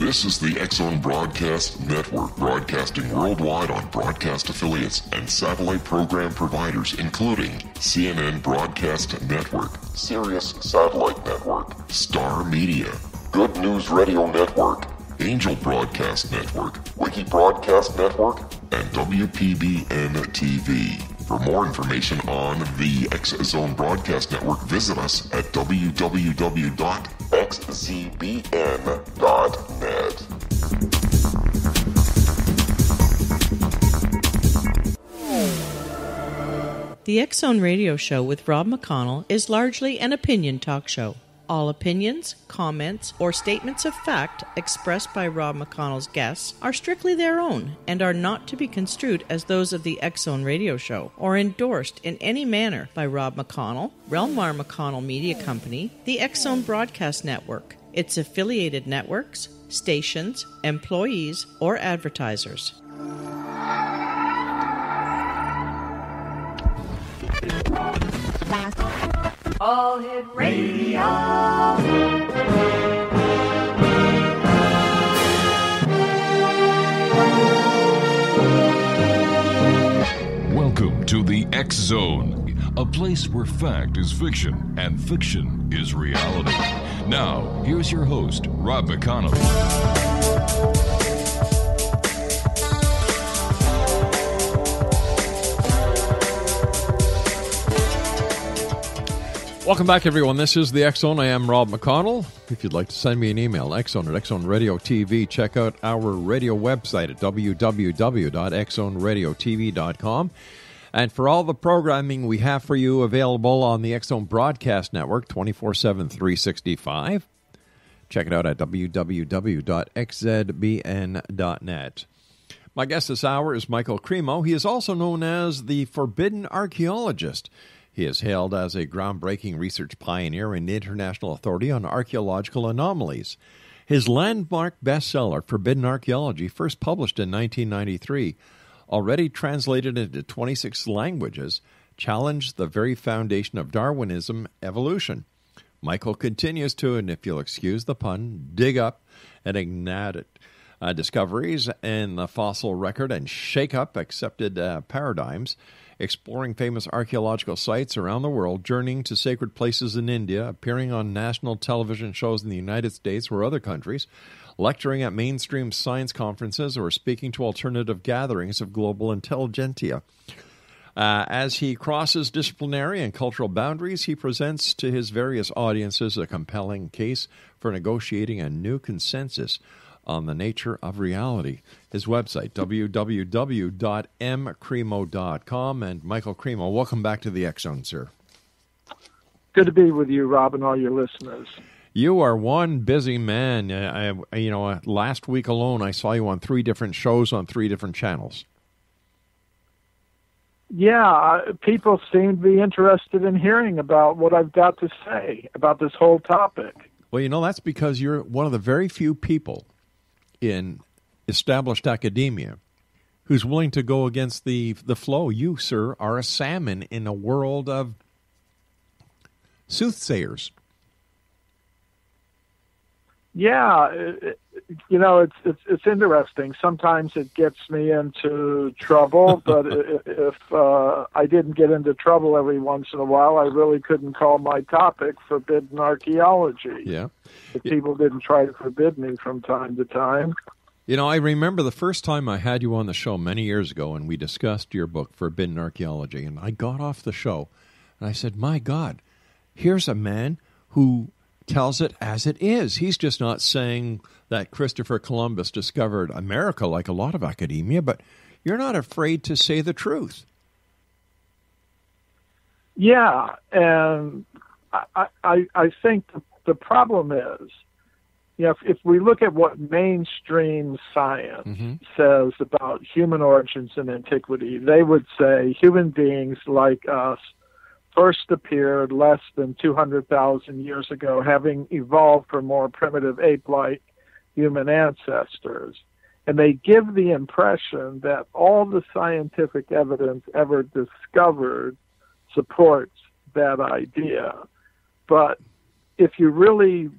This is the X-Zone Broadcast Network, broadcasting worldwide on broadcast affiliates and satellite program providers, including CNN Broadcast Network, Sirius Satellite Network, Star Media, Good News Radio Network, Angel Broadcast Network, Wiki Broadcast Network, and WPBN TV. For more information on the X-Zone Broadcast Network, visit us at www.xzbn.net. The X-Zone Radio Show with Rob McConnell is largely an opinion talk show. All opinions, comments, or statements of fact expressed by Rob McConnell's guests are strictly their own and are not to be construed as those of the X-Zone Radio Show or endorsed in any manner by Rob McConnell, Relmar McConnell Media Company, the X-Zone Broadcast Network, its affiliated networks, stations, employees, or advertisers. All Hit Radio. Welcome to the X-Zone, a place where fact is fiction and fiction is reality. Now, here's your host, Rob McConnell. Welcome back, everyone. This is the X-Zone. I am Rob McConnell. If you'd like to send me an email, xzone at X-Zone Radio TV. Check out our radio website at www.xzoneradiotv.com. And for all the programming we have for you available on the X-Zone Broadcast Network 24/7, 365, check it out at www.xzbn.net. My guest this hour is Michael Cremo. He is also known as the Forbidden Archaeologist. He is hailed as a groundbreaking research pioneer and international authority on archaeological anomalies. His landmark bestseller, Forbidden Archaeology, first published in 1993, already translated into 26 languages, challenged the very foundation of Darwinism, evolution. Michael continues to, and if you'll excuse the pun, dig up enigmatic discoveries in the fossil record and shake up accepted paradigms, exploring famous archaeological sites around the world, journeying to sacred places in India, appearing on national television shows in the United States or other countries, lecturing at mainstream science conferences, or speaking to alternative gatherings of global intelligentsia. As he crosses disciplinary and cultural boundaries, he presents to his various audiences a compelling case for negotiating a new consensus on the nature of reality. His website, www.mcremo.com. And Michael Cremo, welcome back to the X-Zone, sir. Good to be with you, Rob, and all your listeners. You are one busy man. Last week alone, I saw you on 3 different shows on 3 different channels. Yeah, people seem to be interested in hearing about what I've got to say about this whole topic. Well, that's because you're one of the very few people in established academia who's willing to go against the flow. You, sir, are a salmon in a world of soothsayers. Yeah, it's interesting. Sometimes it gets me into trouble, but if I didn't get into trouble every once in a while, I really couldn't call my topic Forbidden Archaeology. Yeah. If people didn't try to forbid me from time to time. I remember the first time I had you on the show many years ago, and we discussed your book, Forbidden Archaeology, and I got off the show, and I said, my God, here's a man who tells it as it is. He's just not saying that Christopher Columbus discovered America like a lot of academia, but you're not afraid to say the truth. Yeah, and I think the problem is, if we look at what mainstream science says about human origins in antiquity, they would say human beings like us first appeared less than 200,000 years ago, having evolved from more primitive ape-like human ancestors. And they give the impression that all the scientific evidence ever discovered supports that idea. But if you really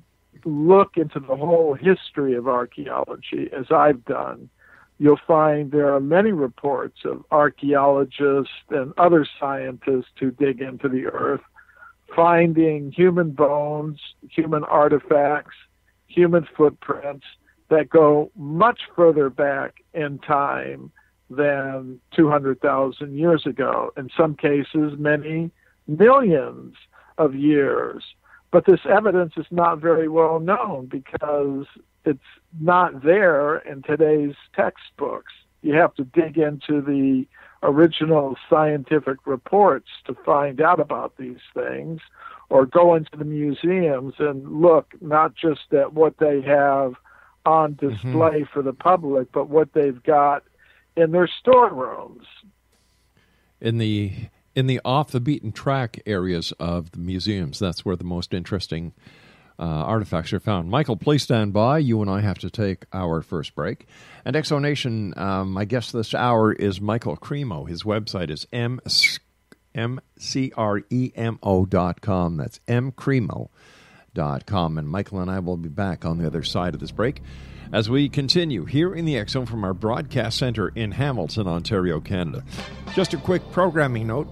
look into the whole history of archaeology, as I've done, you'll find there are many reports of archaeologists and other scientists who dig into the earth, finding human bones, human artifacts, human footprints that go much further back in time than 200,000 years ago. In some cases, many millions of years. But this evidence is not very well known because it's not there in today's textbooks. You have to dig into the original scientific reports to find out about these things, or go into the museums and look not just at what they have on display for the public, but what they've got in their storerooms. In the off the beaten track areas of the museums, that's where the most interesting artifacts are found. Michael, please stand by. You and I have to take our first break. And Exonation, my guest this hour is Michael Cremo. His website is mcremo.com. That's mcremo.com. And Michael and I will be back on the other side of this break as we continue here in the X Zone from our broadcast center in Hamilton, Ontario, Canada. Just a quick programming note.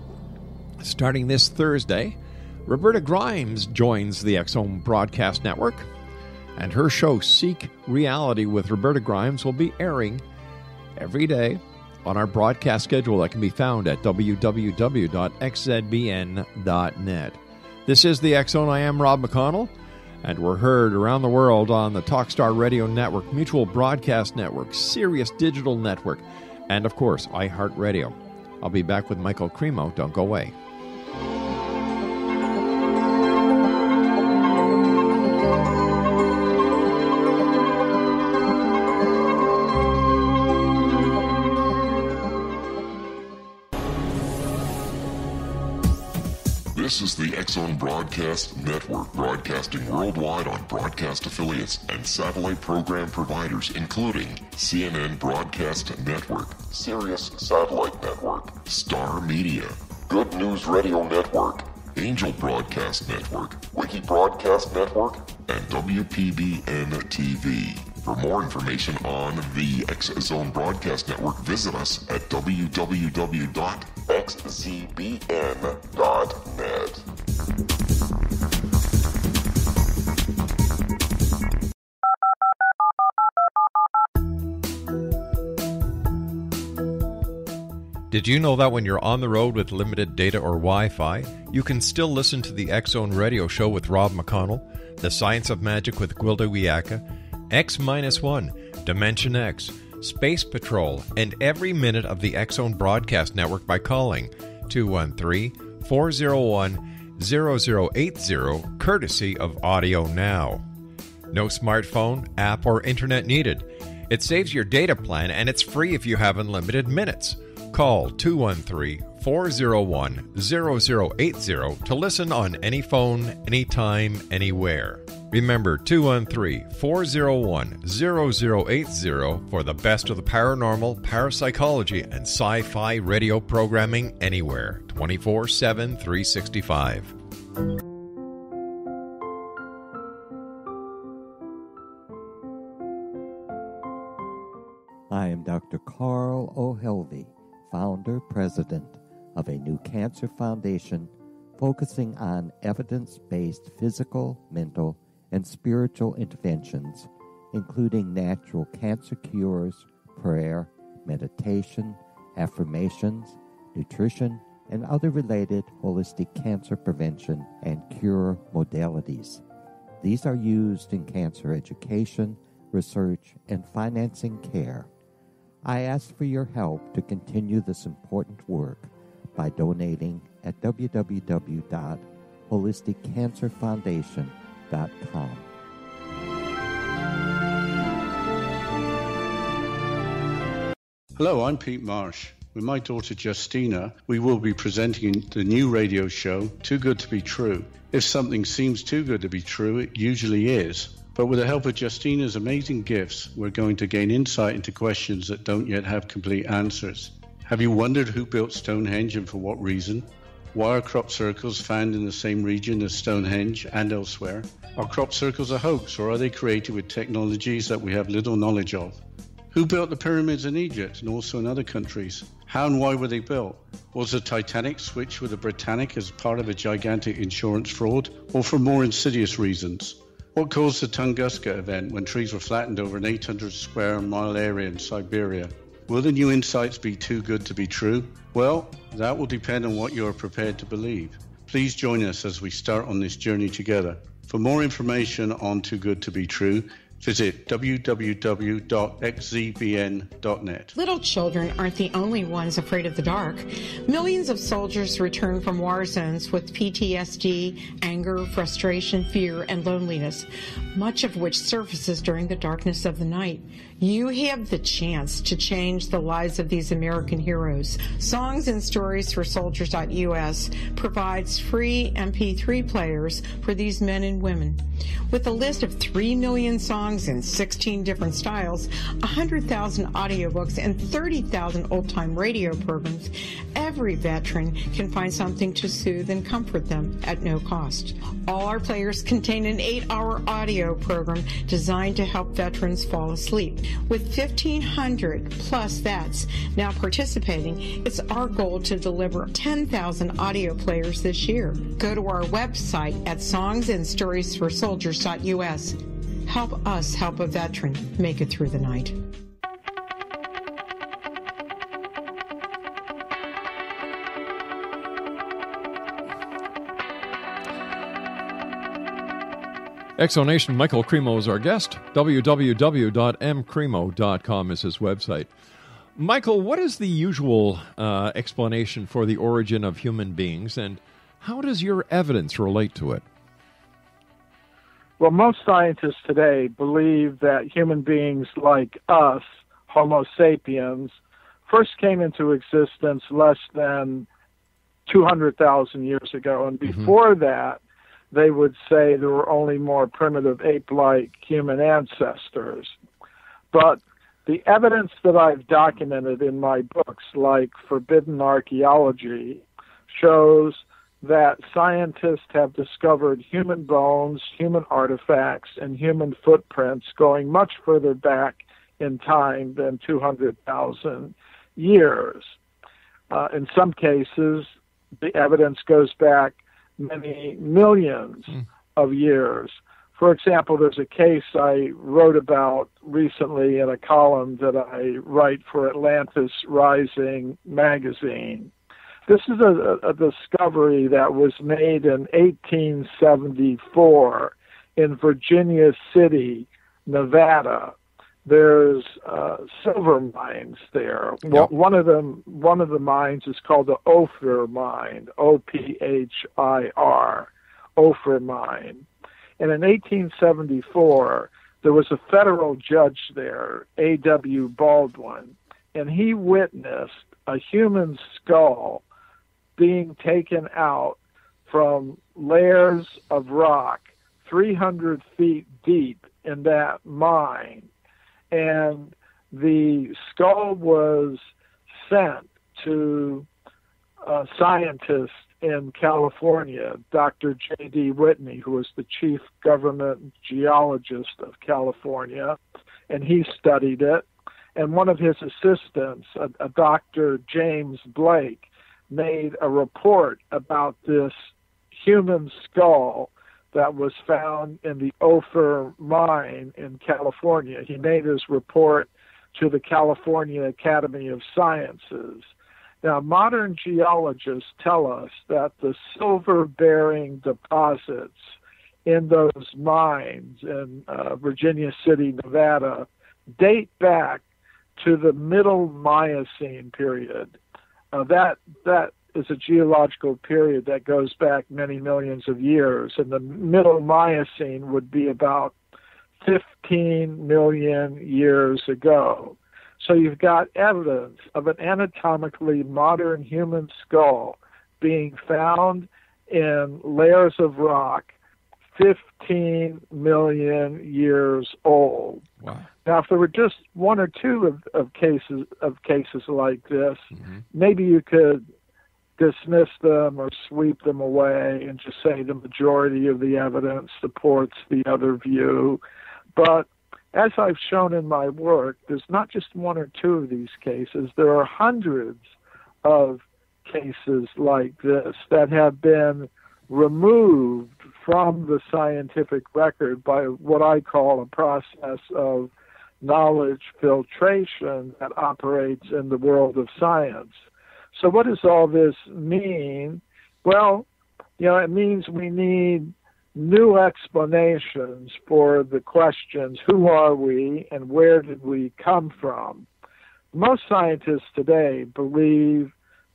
Starting this Thursday, Roberta Grimes joins the X Zone Broadcast Network, and her show Seek Reality with Roberta Grimes will be airing every day on our broadcast schedule that can be found at www.xzbn.net. This is the X Zone. I am Rob McConnell, and we're heard around the world on the Talkstar Radio Network, Mutual Broadcast Network, Sirius Digital Network, and, of course, iHeartRadio. I'll be back with Michael Cremo. Don't go away. This is the X Zone Broadcast Network, broadcasting worldwide on broadcast affiliates and satellite program providers, including CNN Broadcast Network, Sirius Satellite Network, Star Media, Good News Radio Network, Angel Broadcast Network, Wiki Broadcast Network, and WPBN TV. For more information on the X Zone Broadcast Network, visit us at www.xzbn.net. Did you know that when you're on the road with limited data or Wi-Fi, you can still listen to the X Zone Radio Show with Rob McConnell, The Science of Magic with Gwilda Wiyaka, X-1, Dimension X, Space Patrol, and every minute of the X Zone Broadcast Network by calling 213-401-0080, courtesy of Audio Now. No smartphone, app, or internet needed. It saves your data plan, and it's free if you have unlimited minutes. Call 213-401-0080 to listen on any phone, anytime, anywhere. Remember, 213-401-0080 for the best of the paranormal, parapsychology, and sci-fi radio programming anywhere, 24/7, 365. I am Dr. Carl O'Helvey, founder, president of a new cancer foundation focusing on evidence-based physical, mental, and spiritual interventions, including natural cancer cures, prayer, meditation, affirmations, nutrition, and other related holistic cancer prevention and cure modalities. These are used in cancer education, research, and financing care. I ask for your help to continue this important work by donating at www.holisticcancerfoundation.com. Hello, I'm Pete Marsh. With my daughter Justina, we will be presenting the new radio show, Too Good to Be True. If something seems too good to be true, it usually is. But with the help of Justina's amazing gifts, we're going to gain insight into questions that don't yet have complete answers. Have you wondered who built Stonehenge and for what reason? Why are crop circles found in the same region as Stonehenge and elsewhere? Are crop circles a hoax, or are they created with technologies that we have little knowledge of? Who built the pyramids in Egypt and also in other countries? How and why were they built? Was the Titanic switched with the Britannic as part of a gigantic insurance fraud, or for more insidious reasons? What caused the Tunguska event when trees were flattened over an 800 square mile area in Siberia? Will the new insights be too good to be true? Well, that will depend on what you are prepared to believe. Please join us as we start on this journey together. For more information on Too Good to Be True, visit www.xzbn.net. Little children aren't the only ones afraid of the dark. Millions of soldiers return from war zones with PTSD, anger, frustration, fear, and loneliness, much of which surfaces during the darkness of the night. You have the chance to change the lives of these American heroes. Songs and Stories for Soldiers.us provides free MP3 players for these men and women. With a list of 3 million songs in 16 different styles, 100,000 audiobooks, and 30,000 old-time radio programs, every veteran can find something to soothe and comfort them at no cost. All our players contain an 8-hour audio program designed to help veterans fall asleep. With 1,500 plus vets now participating, it's our goal to deliver 10,000 audio players this year. Go to our website at songsandstoriesforsoldiers.us. Help us help a veteran make it through the night. Exonation Michael Cremo is our guest. www.mcremo.com is his website. Michael, what is the usual explanation for the origin of human beings, and how does your evidence relate to it? Well, most scientists today believe that human beings like us, Homo sapiens, first came into existence less than 200,000 years ago, and before that, they would say there were only more primitive ape-like human ancestors. But the evidence that I've documented in my books, like Forbidden Archaeology, shows that scientists have discovered human bones, human artifacts, and human footprints going much further back in time than 200,000 years. In some cases, the evidence goes back many millions of years. For example, there's a case I wrote about recently in a column that I write for Atlantis Rising magazine. This is a discovery that was made in 1874 in Virginia City, Nevada. There's silver mines there. Yep. One of the mines is called the Ophir mine, Ophir, Ophir mine. And in 1874, there was a federal judge there, A.W. Baldwin, and he witnessed a human skull being taken out from layers of rock 300 feet deep in that mine. And the skull was sent to a scientist in California, Dr. J.D. Whitney, who was the chief government geologist of California, and he studied it. And one of his assistants, a Dr. James Blake, made a report about this human skull that was found in the Ophir mine in California. He made his report to the California Academy of Sciences. Now, modern geologists tell us that the silver-bearing deposits in those mines in Virginia City, Nevada, date back to the Middle Miocene period. That is a geological period that goes back many millions of years, and the Middle Miocene would be about 15 million years ago. So you've got evidence of an anatomically modern human skull being found in layers of rock 15 million years old. Wow. Now, if there were just one or two of cases like this, maybe you could dismiss them or sweep them away and just say the majority of the evidence supports the other view. But as I've shown in my work, there's not just one or two of these cases. There are hundreds of cases like this that have been removed from the scientific record by what I call a process of knowledge filtration that operates in the world of science. So what does all this mean? Well, it means we need new explanations for the questions, who are we and where did we come from? Most scientists today believe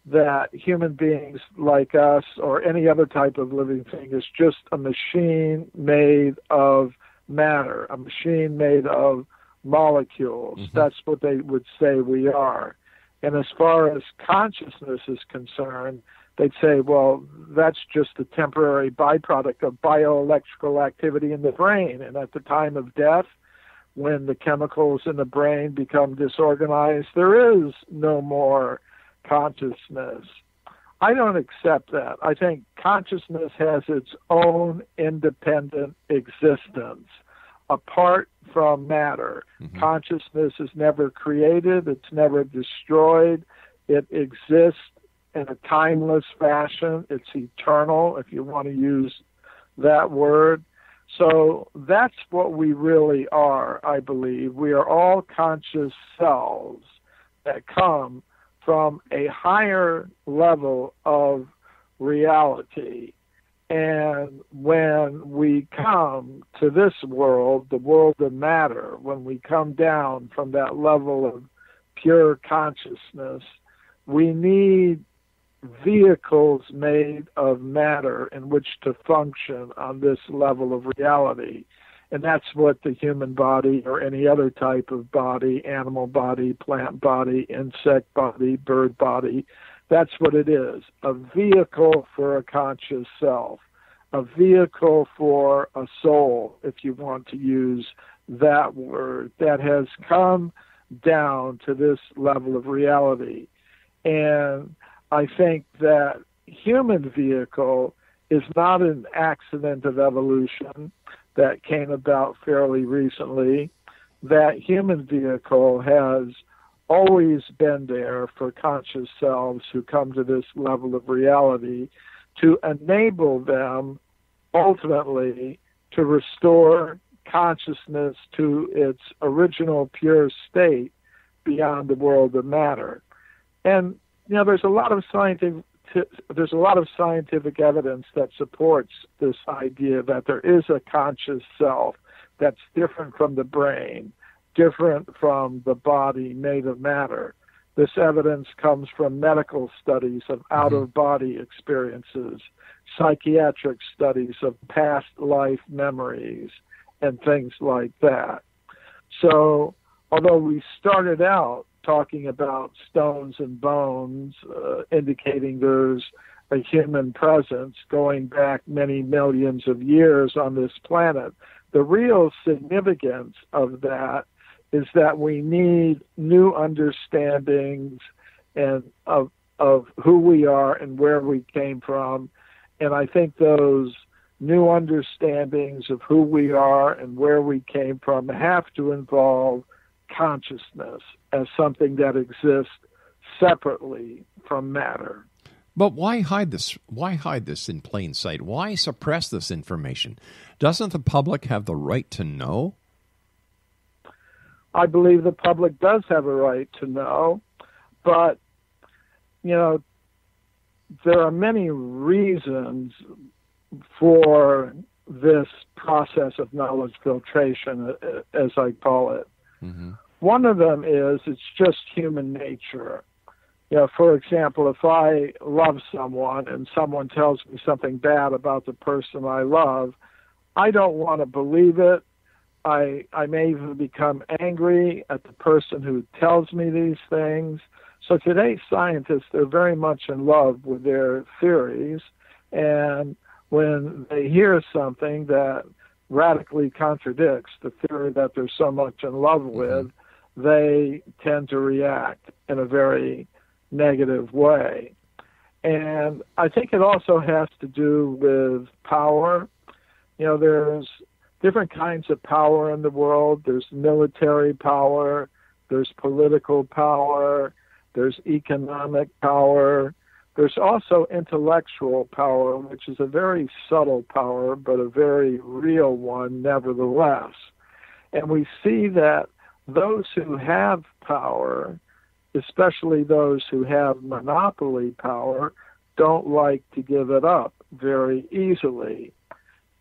that human beings like us or any other type of living thing is just a machine made of matter, a machine made of molecules. Mm-hmm. That's what they would say we are. And as far as consciousness is concerned, they'd say, well, that's just a temporary byproduct of bioelectrical activity in the brain. And at the time of death, when the chemicals in the brain become disorganized, there is no more consciousness. I don't accept that. I think consciousness has its own independent existence apart from matter. Mm-hmm. Consciousness is never created. It's never destroyed. It exists in a timeless fashion. It's eternal, if you want to use that word. So that's what we really are, I believe. We are all conscious selves that come from a higher level of reality. And when we come to this world, the world of matter, when we come down from that level of pure consciousness, we need vehicles made of matter in which to function on this level of reality. And that's what the human body or any other type of body, animal body, plant body, insect body, bird body, that's what it is, a vehicle for a conscious self, a vehicle for a soul, if you want to use that word, that has come down to this level of reality. And I think that human vehicle is not an accident of evolution that came about fairly recently. That human vehicle has always been there for conscious selves who come to this level of reality to enable them ultimately to restore consciousness to its original pure state beyond the world of matter. And there's a lot of scientific evidence that supports this idea that there is a conscious self that's different from the brain, different from the body made of matter. This evidence comes from medical studies of out-of-body experiences, psychiatric studies of past life memories, and things like that. So, although we started out talking about stones and bones, indicating there's a human presence going back many millions of years on this planet, the real significance of that is that we need new understandings and of who we are and where we came from. And I think those new understandings of who we are and where we came from have to involve consciousness as something that exists separately from matter. But why hide this? Why hide this in plain sight? Why suppress this information? Doesn't the public have the right to know? I believe the public does have a right to know, but, there are many reasons for this process of knowledge filtration, as I call it. Mm-hmm. One of them is it's just human nature. For example, if I love someone and someone tells me something bad about the person I love, I don't want to believe it. I may even become angry at the person who tells me these things. So today's scientists, they're very much in love with their theories, and when they hear something that radically contradicts the theory that they're so much in love with, they tend to react in a very negative way. And I think it also has to do with power. There's different kinds of power in the world. There's military power, there's political power, there's economic power. There's also intellectual power, which is a very subtle power, but a very real one nevertheless. And we see that those who have power, especially those who have monopoly power, don't like to give it up very easily.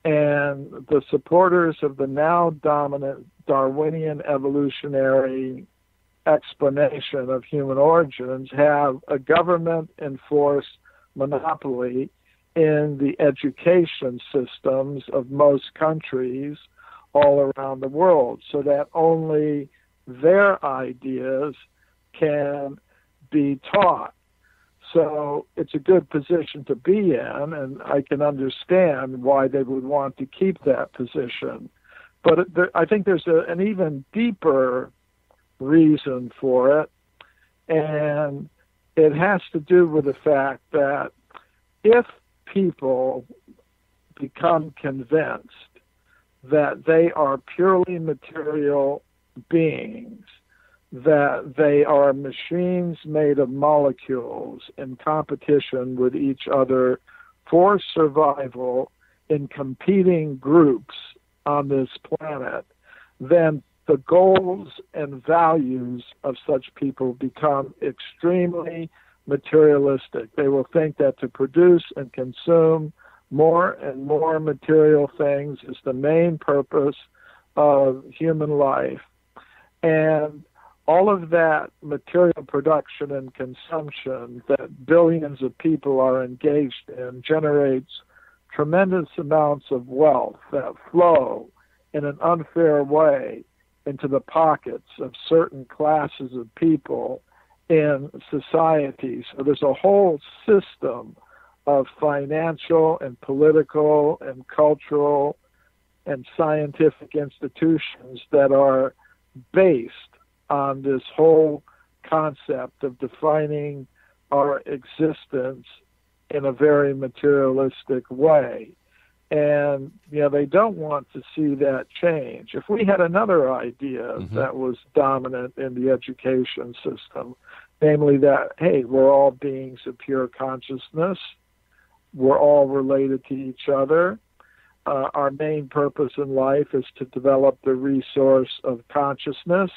And the supporters of the now dominant Darwinian evolutionary explanation of human origins have a government-enforced monopoly in the education systems of most countries all around the world, so that only their ideas can be taught. So it's a good position to be in, and I can understand why they would want to keep that position. But I think there's an even deeper reason for it, and it has to do with the fact that if people become convinced that they are purely material beings, that they are machines made of molecules in competition with each other for survival in competing groups on this planet, then the goals and values of such people become extremely materialistic. They will think that to produce and consume more and more material things is the main purpose of human life. And all of that material production and consumption that billions of people are engaged in generates tremendous amounts of wealth that flow in an unfair way into the pockets of certain classes of people in society. So there's a whole system of financial and political and cultural and scientific institutions that are based on this whole concept of defining our existence in a very materialistic way. And, they don't want to see that change. If we had another idea that was dominant in the education system, namely that, hey, we're all beings of pure consciousness, we're all related to each other, our main purpose in life is to develop the resource of consciousness,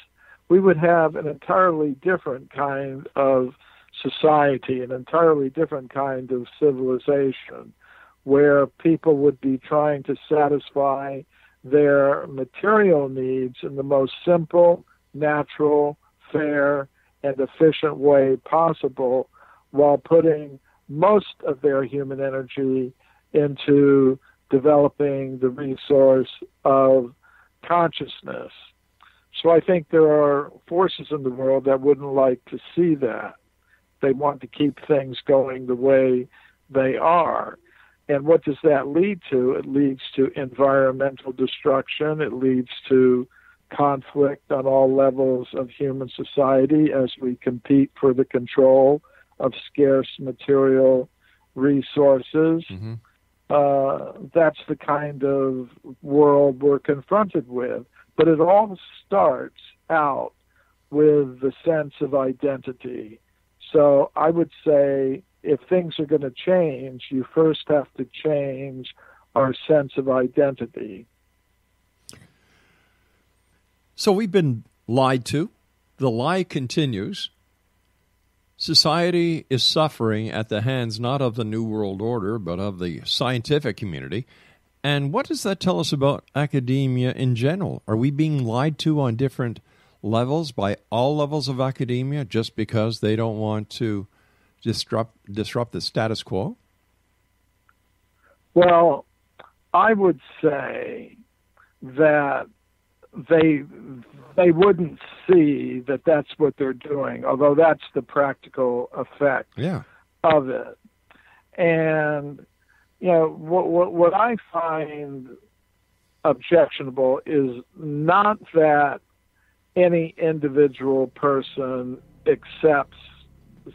we would have an entirely different kind of society, an entirely different kind of civilization, where people would be trying to satisfy their material needs in the most simple, natural, fair, and efficient way possible, while putting most of their human energy into developing the resource of consciousness. So I think there are forces in the world that wouldn't like to see that. They want to keep things going the way they are. And what does that lead to? It leads to environmental destruction. It leads to conflict on all levels of human society as we compete for the control of scarce material resources. That's the kind of world we're confronted with. But it all starts out with the sense of identity. So I would say if things are going to change, you first have to change our sense of identity. So we've been lied to. The lie continues. Society is suffering at the hands not of the New World Order, but of the scientific community. And what does that tell us about academia in general? Are we being lied to on different levels by all levels of academia just because they don't want to disrupt the status quo? Well, I would say that they wouldn't see that that's what they're doing, although that's the practical effect of it. And what I find objectionable is not that any individual person accepts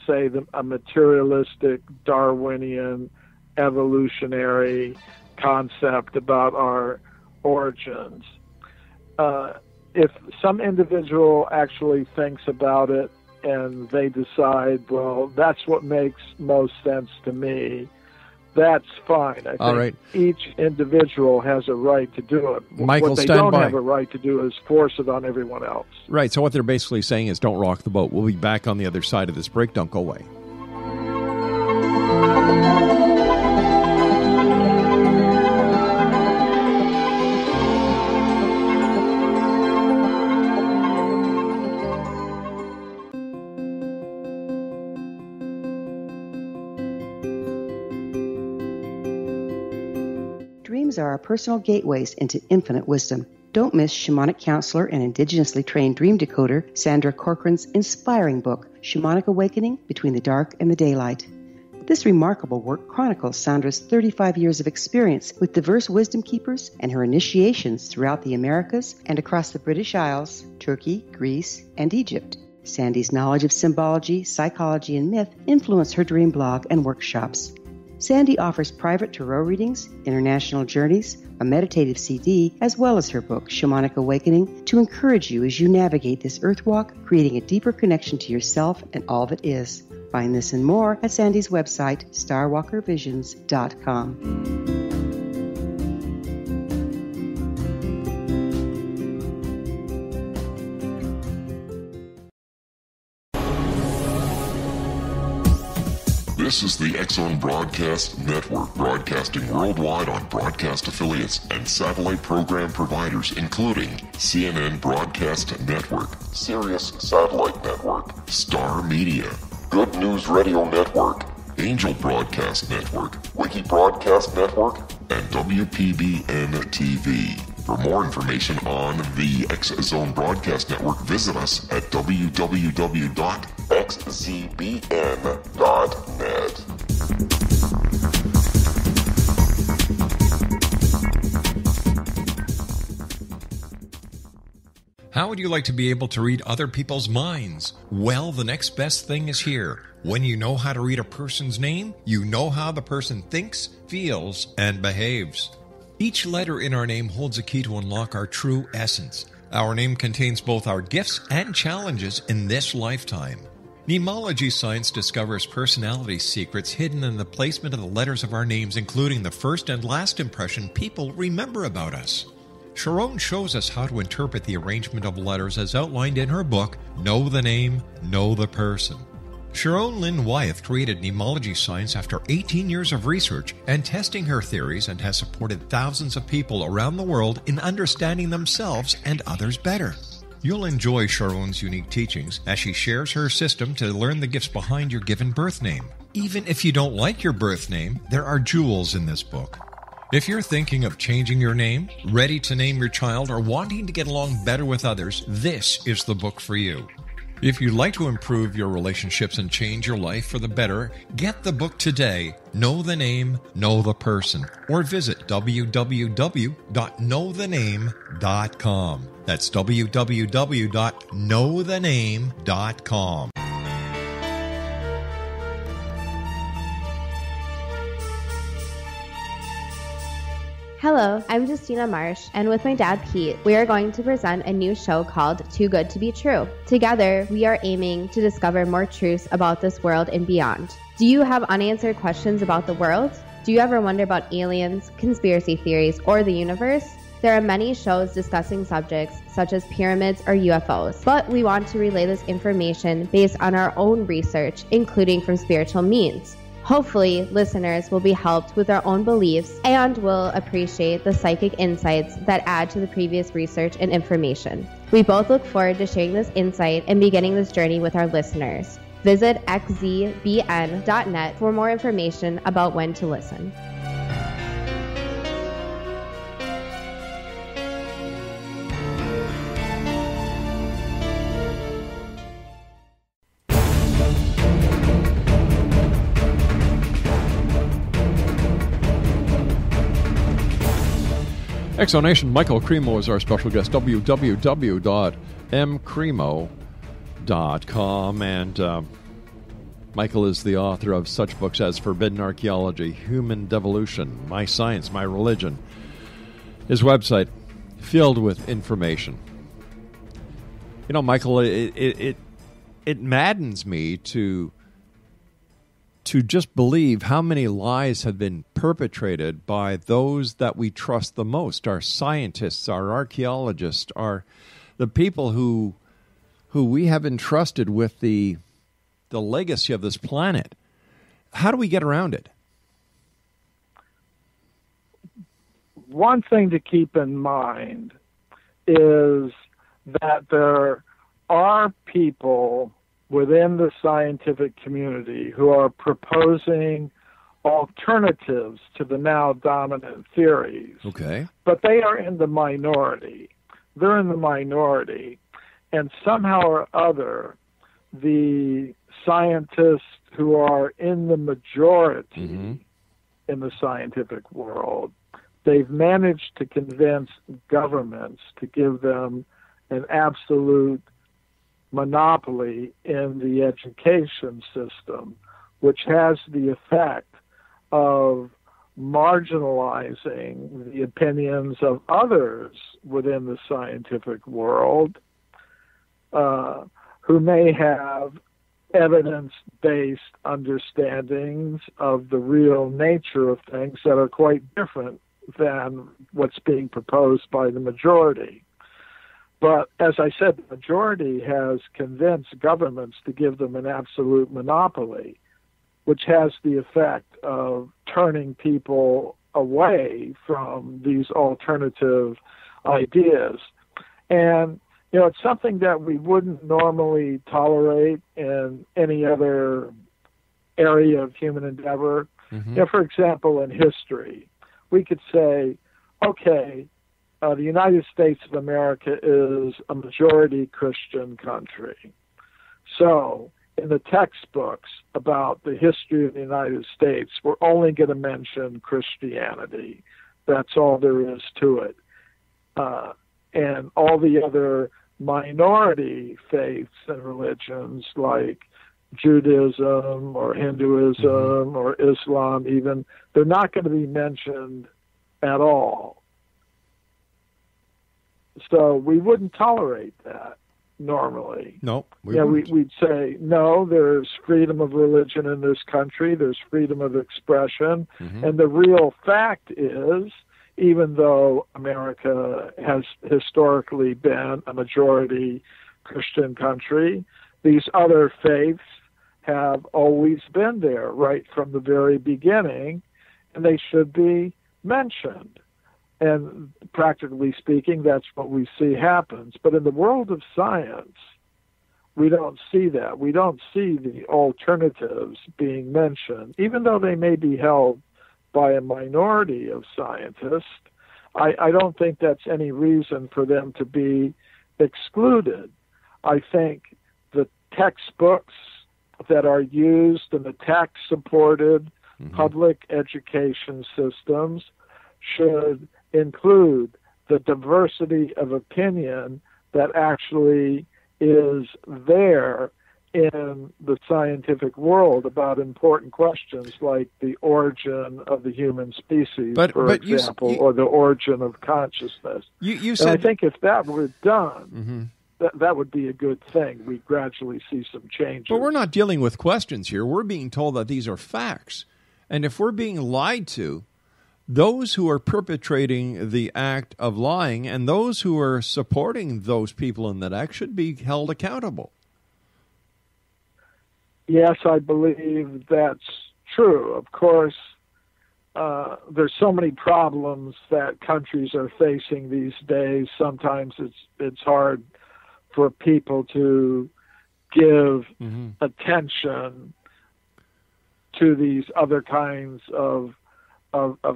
say, a materialistic Darwinian evolutionary concept about our origins. If some individual actually thinks about it and they decide, well, that's what makes most sense to me, that's fine. I think each individual has a right to do it. Michael, what they don't have a right to do is force it on everyone else. Right, so what they're basically saying is don't rock the boat. We'll be back on the other side of this break. Don't go away. Dreams are our personal gateways into infinite wisdom. Don't miss shamanic counselor and indigenously trained dream decoder Sandra Corcoran's inspiring book, Shamanic Awakening Between the Dark and the Daylight. This remarkable work chronicles Sandra's 35 years of experience with diverse wisdom keepers and her initiations throughout the Americas and across the British Isles, Turkey, Greece, and Egypt. Sandy's knowledge of symbology, psychology, and myth influenced her dream blog and workshops. Sandy offers private tarot readings, international journeys, a meditative CD, as well as her book, Shamanic Awakening, to encourage you as you navigate this earth walk, creating a deeper connection to yourself and all that is. Find this and more at Sandy's website, starwalkervisions.com. This is the X-Zone Broadcast Network, broadcasting worldwide on broadcast affiliates and satellite program providers, including CNN Broadcast Network, Sirius Satellite Network, Star Media, Good News Radio Network, Angel Broadcast Network, Wiki Broadcast Network, and WPBN TV. For more information on the X-Zone Broadcast Network, visit us at www.xzbn.net. How would you like to be able to read other people's minds? Well, the next best thing is here. When you know how to read a person's name, you know how the person thinks, feels, and behaves. Each letter in our name holds a key to unlock our true essence. Our name contains both our gifts and challenges in this lifetime. Mnemology science discovers personality secrets hidden in the placement of the letters of our names, including the first and last impression people remember about us. Sharon shows us how to interpret the arrangement of letters as outlined in her book, Know the Name, Know the Person. Sharon Lynn Wyeth created mnemology science after 18 years of research and testing her theories, and has supported thousands of people around the world in understanding themselves and others better. You'll enjoy Sharon's unique teachings as she shares her system to learn the gifts behind your given birth name. Even if you don't like your birth name, there are jewels in this book. If you're thinking of changing your name, ready to name your child, or wanting to get along better with others, this is the book for you. If you'd like to improve your relationships and change your life for the better, get the book today, Know the Name, Know the Person, or visit www.knowthename.com. That's www.knowthename.com. Hello, I'm Justina Marsh, and with my dad Pete, we are going to present a new show called Too Good to Be True. Together, we are aiming to discover more truths about this world and beyond. Do you have unanswered questions about the world? Do you ever wonder about aliens, conspiracy theories, or the universe? There are many shows discussing subjects such as pyramids or UFOs, but we want to relay this information based on our own research, including from spiritual means. Hopefully, listeners will be helped with their own beliefs and will appreciate the psychic insights that add to the previous research and information. We both look forward to sharing this insight and beginning this journey with our listeners. Visit xzbn.net for more information about when to listen. Exonation, Michael Cremo is our special guest, www.mcremo.com. And Michael is the author of such books as Forbidden Archaeology, Human Devolution, My Science, My Religion. His website filled with information. You know, Michael, it maddens me to just believe how many lies have been perpetrated by those that we trust the most, our scientists, our archaeologists, the people who we have entrusted with the legacy of this planet. How do we get around it? One thing to keep in mind is that there are people within the scientific community who are proposing alternatives to the now dominant theories. Okay. But they are in the minority. They're in the minority. And somehow or other, the scientists who are in the majority in the scientific world, they've managed to convince governments to give them an absolute monopoly in the education system, which has the effect of marginalizing the opinions of others within the scientific world who may have evidence-based understandings of the real nature of things that are quite different than what's being proposed by the majority. But as I said, the majority has convinced governments to give them an absolute monopoly, which has the effect of turning people away from these alternative ideas. And you know, it's something that we wouldn't normally tolerate in any other area of human endeavor. You know, for example, in history, we could say, okay, the United States of America is a majority Christian country. So in the textbooks about the history of the United States, we're only going to mention Christianity. That's all there is to it. And all the other minority faiths and religions like Judaism or Hinduism or Islam even, they're not going to be mentioned at all. So we wouldn't tolerate that normally. No, we'd say, no, there's freedom of religion in this country, there's freedom of expression, and the real fact is, even though America has historically been a majority Christian country, these other faiths have always been there right from the very beginning, and they should be mentioned. And practically speaking, that's what we see happens. But in the world of science, we don't see that. We don't see the alternatives being mentioned, even though they may be held by a minority of scientists. I don't think that's any reason for them to be excluded. I think the textbooks that are used in the tax-supported public education systems should include the diversity of opinion that actually is there in the scientific world about important questions like the origin of the human species, for example, or the origin of consciousness. You and said, I think if that were done, that would be a good thing. We'd gradually see some changes. But we're not dealing with questions here. We're being told that these are facts. And if we're being lied to, those who are perpetrating the act of lying and those who are supporting those people in that act should be held accountable. Yes, I believe that's true. Of course, there's so many problems that countries are facing these days. Sometimes it's hard for people to give attention to these other kinds of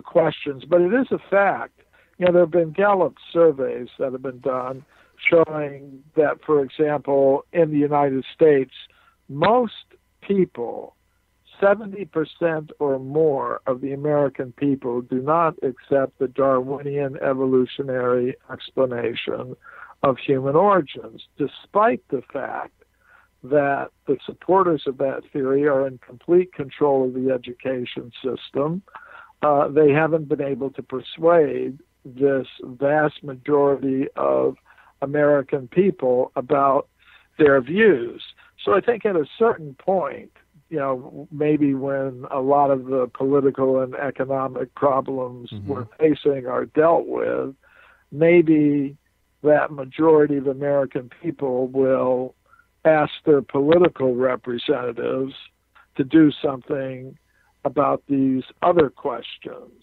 questions. But it is a fact. You know, there have been Gallup surveys that have been done showing that, for example, in the United States, most people, 70% or more of the American people, do not accept the Darwinian evolutionary explanation of human origins, despite the fact that the supporters of that theory are in complete control of the education system. They haven't been able to persuade this vast majority of American people about their views. So I think at a certain point, maybe when a lot of the political and economic problems we're facing are dealt with, maybe that majority of American people will ask their political representatives to do something about these other questions.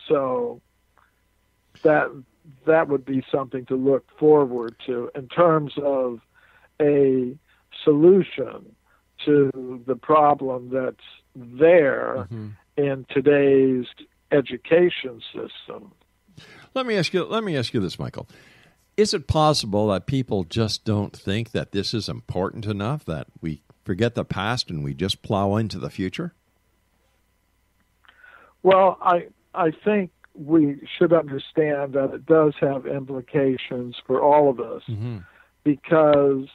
So that would be something to look forward to in terms of a solution to the problem that's there in today's education system. Let me ask you this, Michael. Is it possible that people just don't think that this is important enough, that we forget the past and we just plow into the future? Well, I think we should understand that it does have implications for all of us because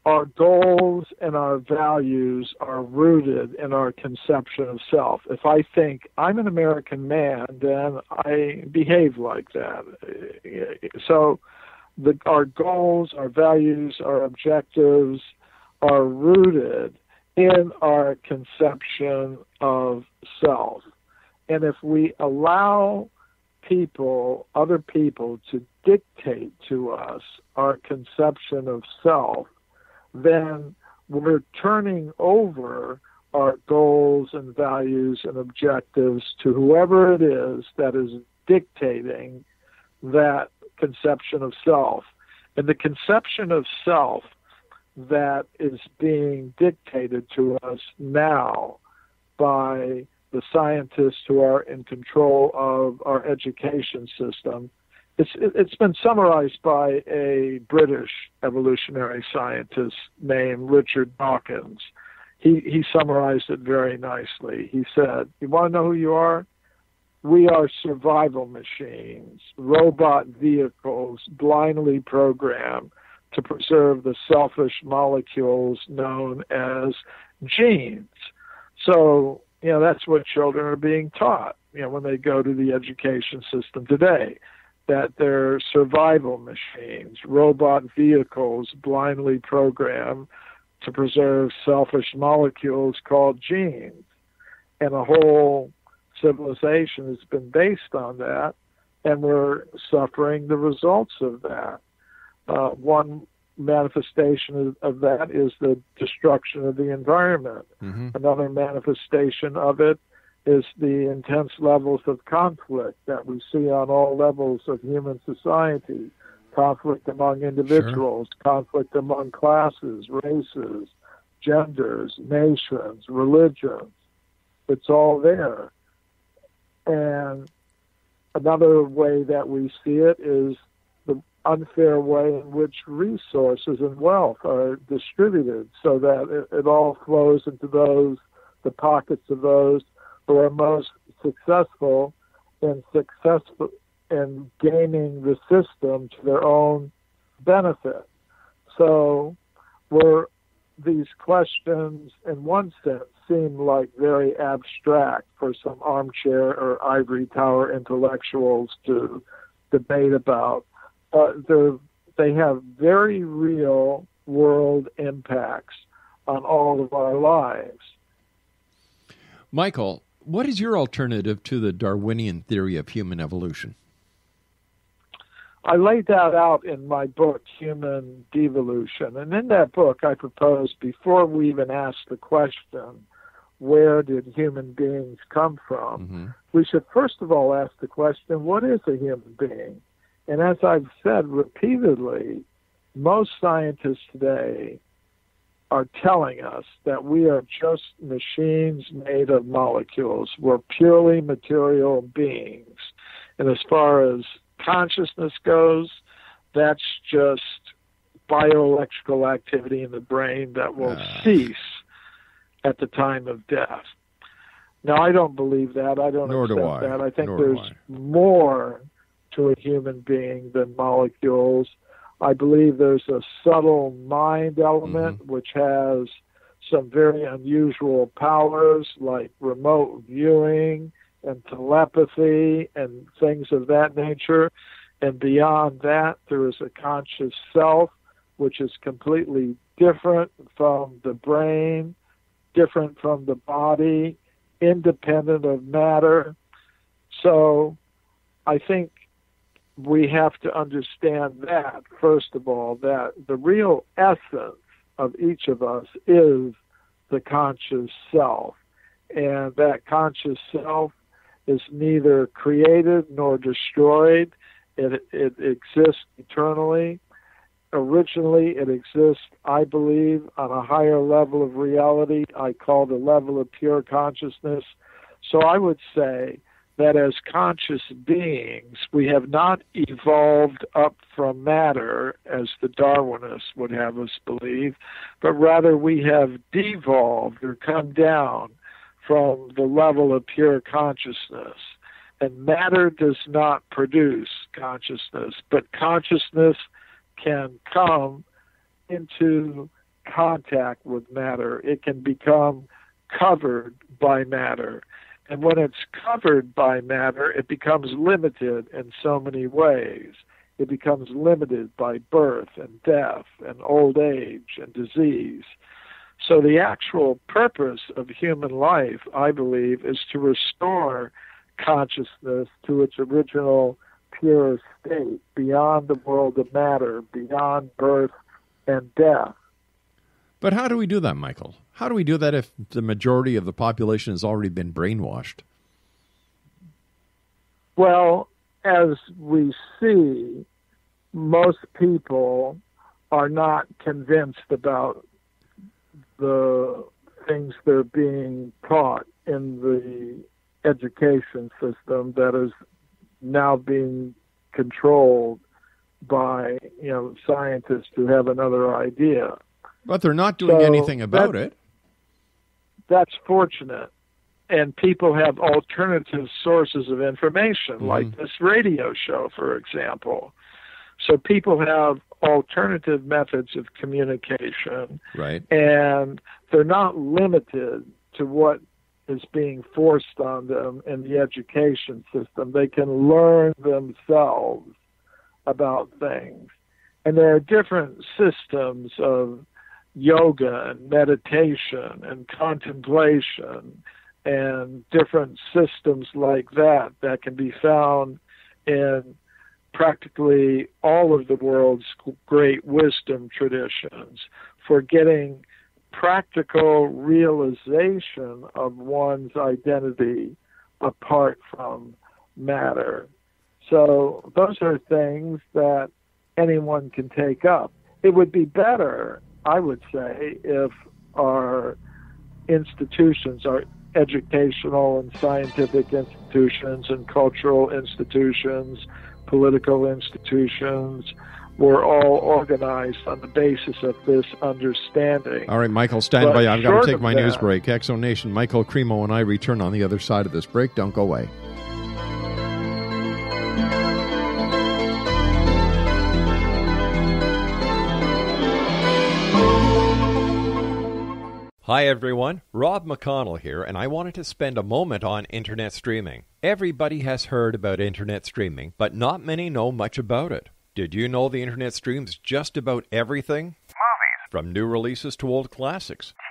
our goals and our values are rooted in our conception of self. If I think I'm an American man, then I behave like that. So our goals, our values, our objectives are rooted in our conception of self. And if we allow other people to dictate to us our conception of self, then we're turning over our goals and values and objectives to whoever it is that is dictating that conception of self. And the conception of self that is being dictated to us now by the scientists who are in control of our education system, it's been summarized by a British evolutionary scientist named Richard Dawkins. He summarized it very nicely. He said, "You want to know who you are? We are survival machines, robot vehicles blindly programmed to preserve the selfish molecules known as genes." So, that's what children are being taught, when they go to the education system today, that they're survival machines, robot vehicles blindly programmed to preserve selfish molecules called genes. And a whole civilization has been based on that, and we're suffering the results of that. One manifestation of that is the destruction of the environment. Another manifestation of it is the intense levels of conflict that we see on all levels of human society. Conflict among individuals, conflict among classes, races, genders, nations, religions. It's all there. And another way that we see it is the unfair way in which resources and wealth are distributed, so that it all flows into the pockets of those who are most successful in gaming the system to their own benefit. So these questions, in one sense, seem like very abstract for some armchair or ivory tower intellectuals to debate about. They have very real world impacts on all of our lives. Michael, what is your alternative to the Darwinian theory of human evolution? I laid that out in my book, Human Devolution. And in that book, I propose, before we even ask the question, where did human beings come from, we should first of all ask the question, what is a human being? And as I've said repeatedly, most scientists today are telling us that we are just machines made of molecules. We're purely material beings. And as far as consciousness goes, that's just bioelectrical activity in the brain that will cease at the time of death. Now, I don't believe that. I don't accept that. I think there's more to a human being than molecules. I believe there's a subtle mind element which has some very unusual powers like remote viewing and telepathy and things of that nature. And beyond that, there is a conscious self, which is completely different from the brain, different from the body, independent of matter. So I think we have to understand that, first of all, that the real essence of each of us is the conscious self. And that conscious self is neither created nor destroyed. It exists eternally. Originally, it exists, I believe, on a higher level of reality. I call the level of pure consciousness. So I would say that as conscious beings, we have not evolved up from matter, as the Darwinists would have us believe, but rather we have devolved or come down from the level of pure consciousness. And matter does not produce consciousness, but consciousness can come into contact with matter. It can become covered by matter. And when it's covered by matter, it becomes limited in so many ways. It becomes limited by birth and death and old age and disease. So the actual purpose of human life, I believe, is to restore consciousness to its original pure state, beyond the world of matter, beyond birth and death. But how do we do that, Michael? How do we do that if the majority of the population has already been brainwashed? Well, as we see, most people are not convinced about the things they're being taught in the education system that is now being controlled by, scientists who have another idea. But they're not doing anything about it. That's fortunate. And people have alternative sources of information, like this radio show, for example. So people have alternative methods of communication. Right. And they're not limited to what is being forced on them in the education system. They can learn themselves about things. And there are different systems of yoga and meditation and contemplation and different systems like that that can be found in practically all of the world's great wisdom traditions for getting practical realization of one's identity apart from matter. So those are things that anyone can take up. It would be better, I would say, if our institutions, our educational and scientific institutions and cultural institutions, political institutions, were all organized on the basis of this understanding. All right, Michael, stand by. I've got to take my news break. Exo Nation, Michael Cremo and I return on the other side of this break. Don't go away. Hi everyone, Rob McConnell here, and I wanted to spend a moment on internet streaming. Everybody has heard about internet streaming, but not many know much about it. Did you know the internet streams just about everything? Movies. From new releases to old classics. TV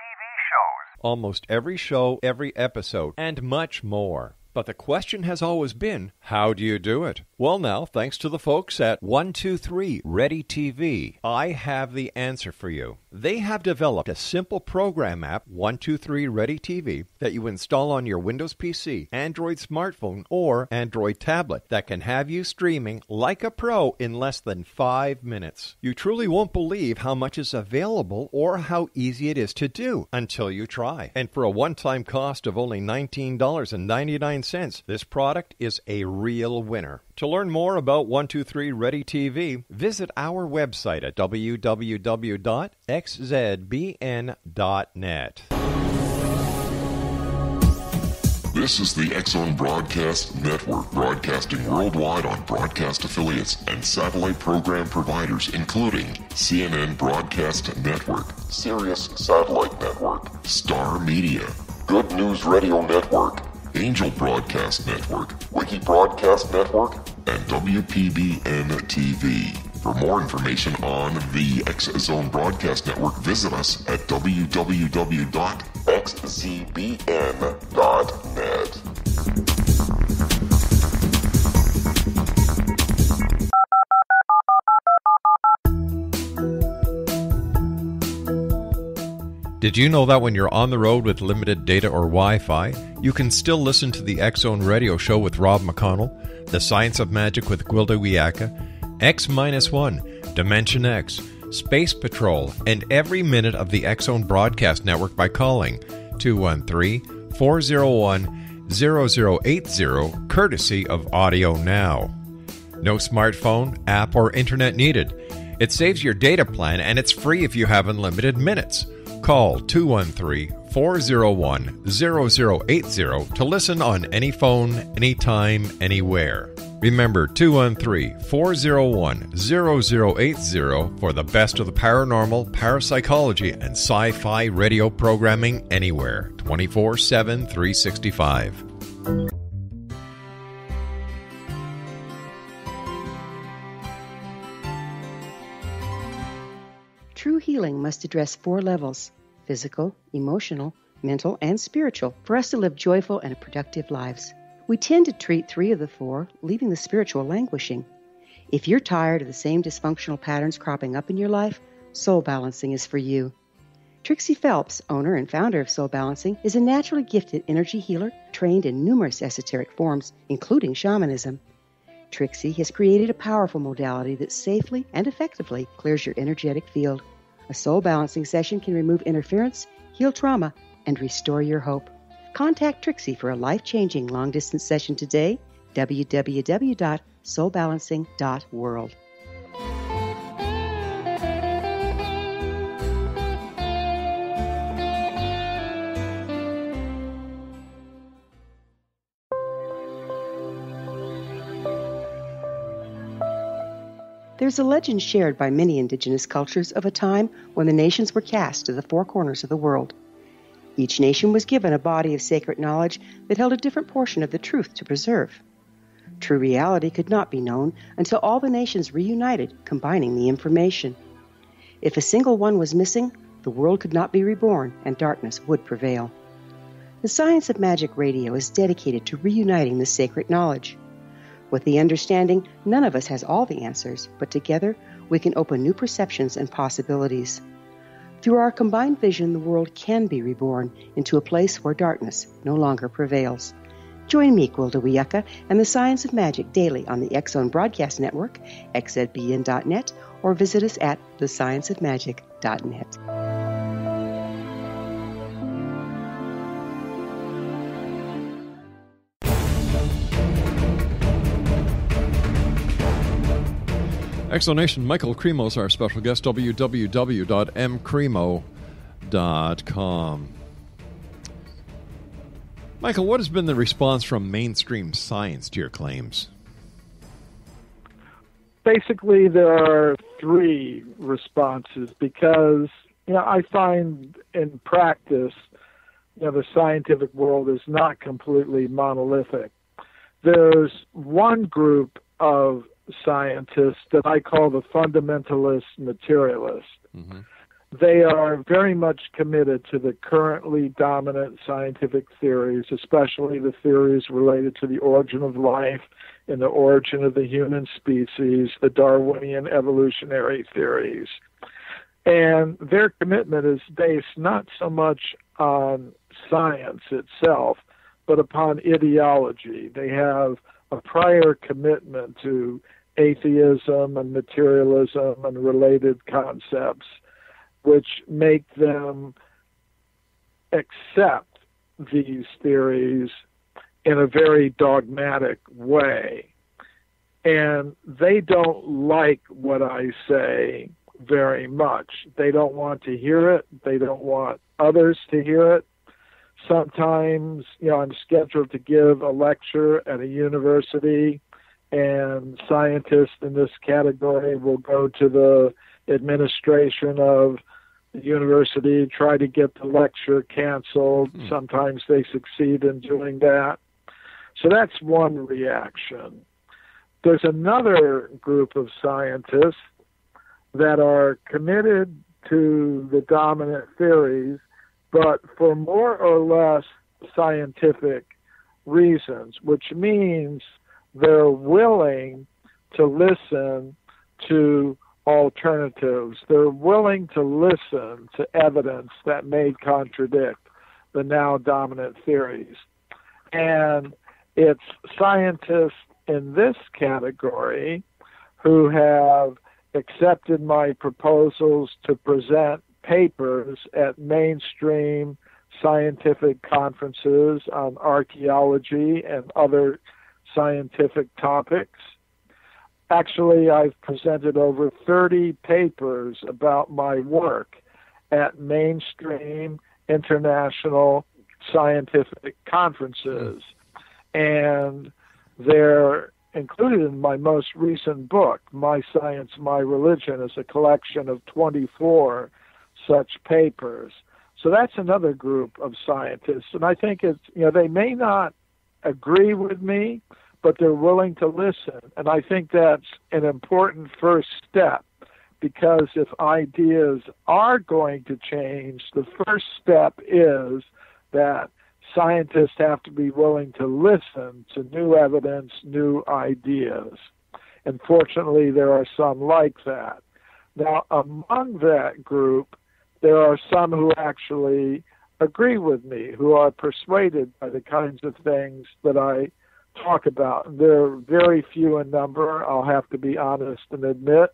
shows. Almost every show, every episode, and much more. But the question has always been, how do you do it? Well now, thanks to the folks at 123 Ready TV, I have the answer for you. They have developed a simple program app, 123 Ready TV, that you install on your Windows PC, Android smartphone, or Android tablet that can have you streaming like a pro in less than 5 minutes. You truly won't believe how much is available or how easy it is to do until you try. And for a one-time cost of only $19.99, this product is a real winner. To learn more about 123 Ready TV, visit our website at www.xzbn.net. This is the X-Zone Broadcast Network, broadcasting worldwide on broadcast affiliates and satellite program providers, including CNN Broadcast Network, Sirius Satellite Network, Star Media, Good News Radio Network, Angel Broadcast Network, Wiki Broadcast Network, and WPBN TV. For more information on the X-Zone Broadcast Network, visit us at www.xzbn.net. Did you know that when you're on the road with limited data or Wi-Fi, you can still listen to the X-Zone Radio Show with Rob McConnell, The Science of Magic with Gwilda Wiyaka, X-1, Dimension X, Space Patrol, and every minute of the X-Zone Broadcast Network by calling 213-401-0080, courtesy of Audio Now. No smartphone, app, or internet needed. It saves your data plan, and it's free if you have unlimited minutes. Call 213-401-0080 to listen on any phone, anytime, anywhere. Remember, 213-401-0080 for the best of the paranormal, parapsychology, and sci-fi radio programming anywhere, 24/7, 365. True healing must address 4 levels: physical, emotional, mental, and spiritual, for us to live joyful and productive lives. We tend to treat 3 of the 4, leaving the spiritual languishing. If you're tired of the same dysfunctional patterns cropping up in your life, Soul Balancing is for you. Trixie Phelps, owner and founder of Soul Balancing, is a naturally gifted energy healer trained in numerous esoteric forms, including shamanism. Trixie has created a powerful modality that safely and effectively clears your energetic field. A Soul Balancing session can remove interference, heal trauma, and restore your hope. Contact Trixie for a life-changing long-distance session today, www.soulbalancing.world. There's a legend shared by many indigenous cultures of a time when the nations were cast to the 4 corners of the world. Each nation was given a body of sacred knowledge that held a different portion of the truth to preserve. True reality could not be known until all the nations reunited, combining the information. If a single one was missing, the world could not be reborn and darkness would prevail. The Science of Magic Radio is dedicated to reuniting the sacred knowledge. With the understanding, none of us has all the answers, but together we can open new perceptions and possibilities. Through our combined vision, the world can be reborn into a place where darkness no longer prevails. Join me, Gwilda Wiyaka, and the Science of Magic daily on the X-Zone Broadcast Network, xzbn.net, or visit us at thescienceofmagic.net. Exonation, Michael Cremo is our special guest, www.mcremo.com. Michael, what has been the response from mainstream science to your claims? Basically, there are 3 responses because, I find in practice, the scientific world is not completely monolithic. There's one group of scientists that I call the fundamentalist materialist. Mm-hmm. They are very much committed to the currently dominant scientific theories, especially the theories related to the origin of life and the origin of the human species, the Darwinian evolutionary theories. And their commitment is based not so much on science itself, but upon ideology. They have a prior commitment to atheism and materialism and related concepts, which make them accept these theories in a very dogmatic way. And they don't like what I say very much. They don't want to hear it. They don't want others to hear it. Sometimes, I'm scheduled to give a lecture at a university, and scientists in this category will go to the administration of the university, try to get the lecture canceled. Sometimes they succeed in doing that. So that's one reaction. There's another group of scientists that are committed to the dominant theories, but for more or less scientific reasons, which means they're willing to listen to alternatives. They're willing to listen to evidence that may contradict the now dominant theories. And it's scientists in this category who have accepted my proposals to present papers at mainstream scientific conferences on archaeology and other scientific topics. Actually, I've presented over 30 papers about my work at mainstream international scientific conferences. And they're included in my most recent book, My Science, My Religion, is a collection of 24 such papers. So that's another group of scientists. And I think it's, they may not agree with me, but they're willing to listen. And I think that's an important first step, because if ideas are going to change, the first step is that scientists have to be willing to listen to new evidence, new ideas. And fortunately, there are some like that. Now, among that group, there are some who actually agree with me, who are persuaded by the kinds of things that I talk about. They're very few in number, I'll have to be honest and admit,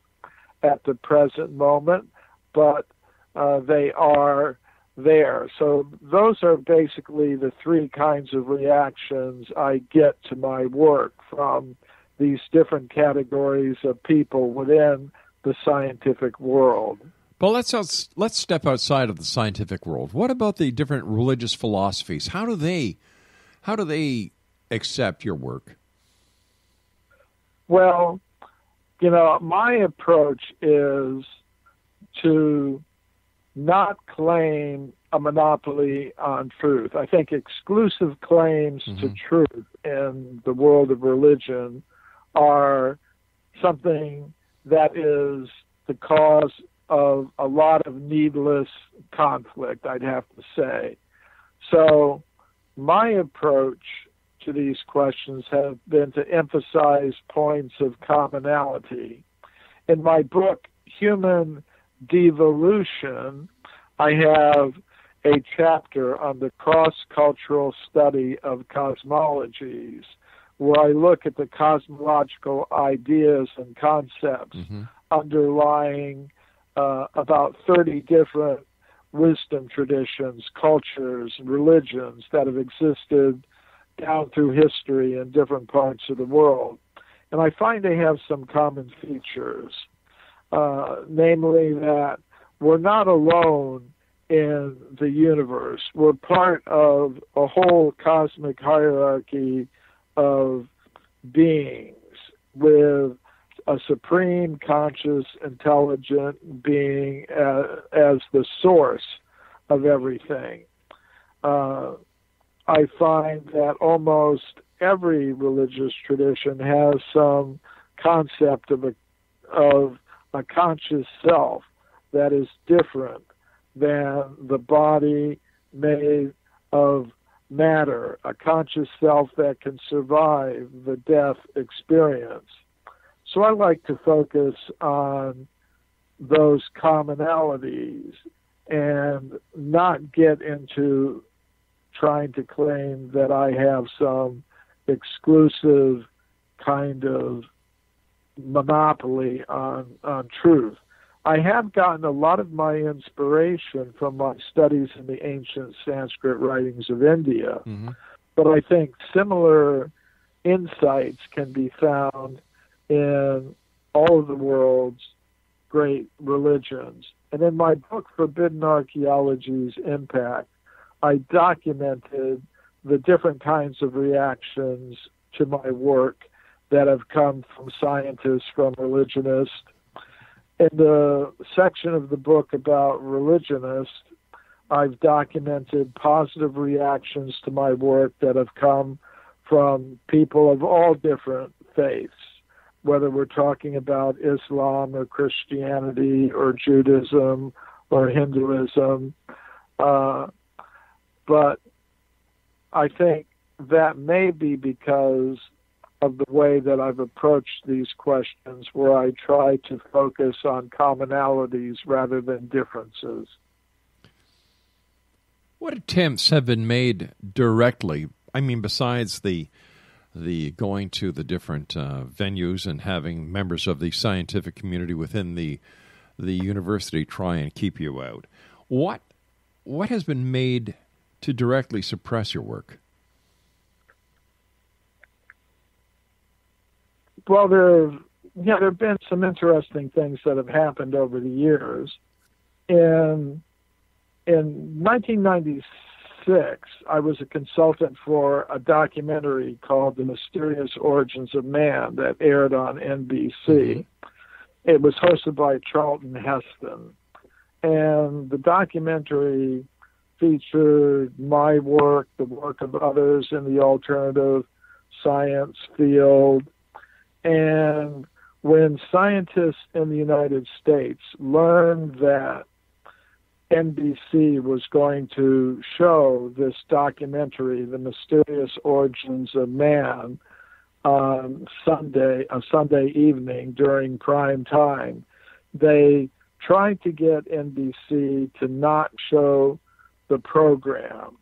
at the present moment, but they are there. So those are basically the three kinds of reactions I get to my work from these different categories of people within the scientific world. But let's step outside of the scientific world. What about the different religious philosophies? How do they accept your work? Well, my approach is to not claim a monopoly on truth. I think exclusive claims to truth in the world of religion are something that is the cause of a lot of needless conflict, I'd have to say. So my approach to these questions have been to emphasize points of commonality. In my book, Human Devolution, I have a chapter on the cross-cultural study of cosmologies, where I look at the cosmological ideas and concepts underlying about 30 different wisdom traditions, cultures, religions that have existed down through history in different parts of the world. And I find they have some common features, namely that we're not alone in the universe. We're part of a whole cosmic hierarchy of beings with a supreme conscious intelligent being as the source of everything. I find that almost every religious tradition has some concept of a conscious self that is different than the body made of matter, a conscious self that can survive the death experience. So I like to focus on those commonalities and not get into trying to claim that I have some exclusive kind of monopoly on truth. I have gotten a lot of my inspiration from my studies in the ancient Sanskrit writings of India, but I think similar insights can be found in all of the world's great religions. And in my book, Forbidden Archaeology's Impact, I documented the different kinds of reactions to my work that have come from scientists, from religionists. In the section of the book about religionists, I've documented positive reactions to my work that have come from people of all different faiths, whether we're talking about Islam or Christianity or Judaism or Hinduism. But I think that may be because of the way that I've approached these questions, where I try to focus on commonalities rather than differences. What attempts have been made directly? I mean, besides the going to the different venues and having members of the scientific community within the university try and keep you out, what has been made to directly suppress your work? Well, there have been some interesting things that have happened over the years. In 1996, I was a consultant for a documentary called The Mysterious Origins of Man that aired on NBC. Mm-hmm. It was hosted by Charlton Heston. And the documentary featured my work, the work of others in the alternative science field. And when scientists in the United States learned that NBC was going to show this documentary, The Mysterious Origins of Man, on a Sunday evening during prime time, they tried to get NBC to not show the program.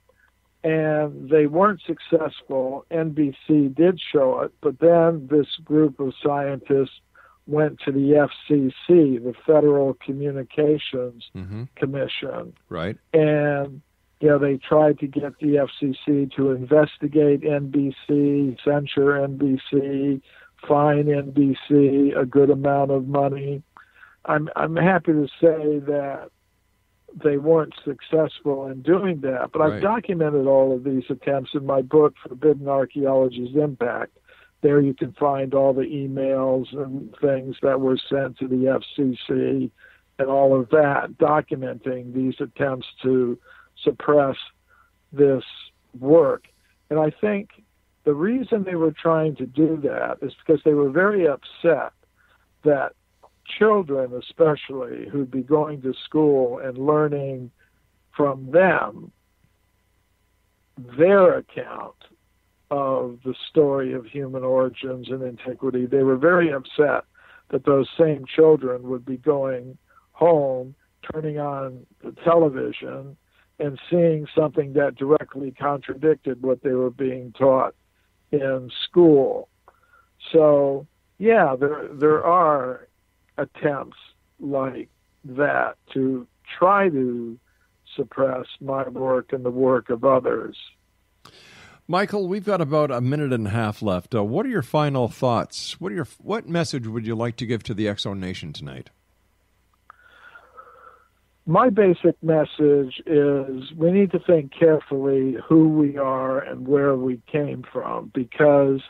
And they weren't successful. NBC did show it, but then this group of scientists went to the FCC, the Federal Communications Commission. Right. And, they tried to get the FCC to investigate NBC, censure NBC, fine NBC a good amount of money. I'm happy to say that they weren't successful in doing that, but I've documented all of these attempts in my book, Forbidden Archaeology's Impact. There you can find all the emails and things that were sent to the FCC and all of that, documenting these attempts to suppress this work. And I think the reason they were trying to do that is because they were very upset that children, especially, who'd be going to school and learning from them their account of the story of human origins and antiquity, they were very upset that those same children would be going home, turning on the television, and seeing something that directly contradicted what they were being taught in school. So, yeah, there are attempts like that to try to suppress my work and the work of others. Michael, we've got about a minute and a half left. What are your final thoughts? What message would you like to give to the Exo Nation tonight? My basic message is we need to think carefully who we are and where we came from, because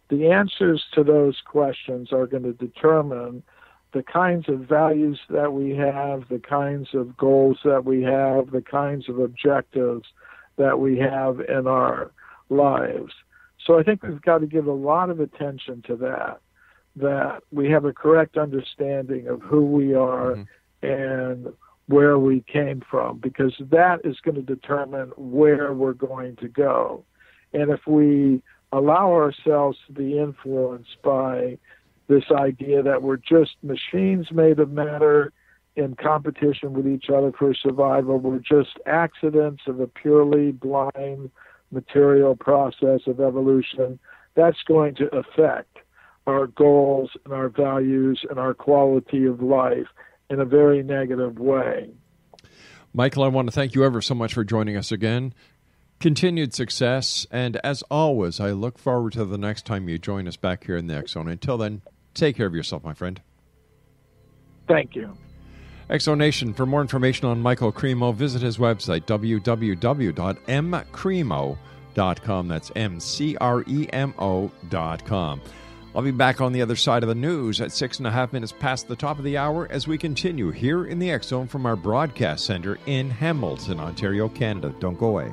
the answers to those questions are going to determine the kinds of values that we have, the kinds of goals that we have, the kinds of objectives that we have in our lives. So I think we've got to give a lot of attention to that we have a correct understanding of who we are and where we came from, because that is going to determine where we're going to go. And if we allow ourselves to be influenced by this idea that we're just machines made of matter in competition with each other for survival, we're just accidents of a purely blind material process of evolution, that's going to affect our goals and our values and our quality of life in a very negative way. Michael, I want to thank you ever so much for joining us again. Continued success, and as always, I look forward to the next time you join us back here in the X Zone. Until then, take care of yourself, my friend. Thank you. Exonation, for more information on Michael Cremo, visit his website, www.mcremo.com. That's MCREMO.com. I'll be back on the other side of the news at 6.5 minutes past the top of the hour as we continue here in the X Zone from our broadcast center in Hamilton, Ontario, Canada. Don't go away.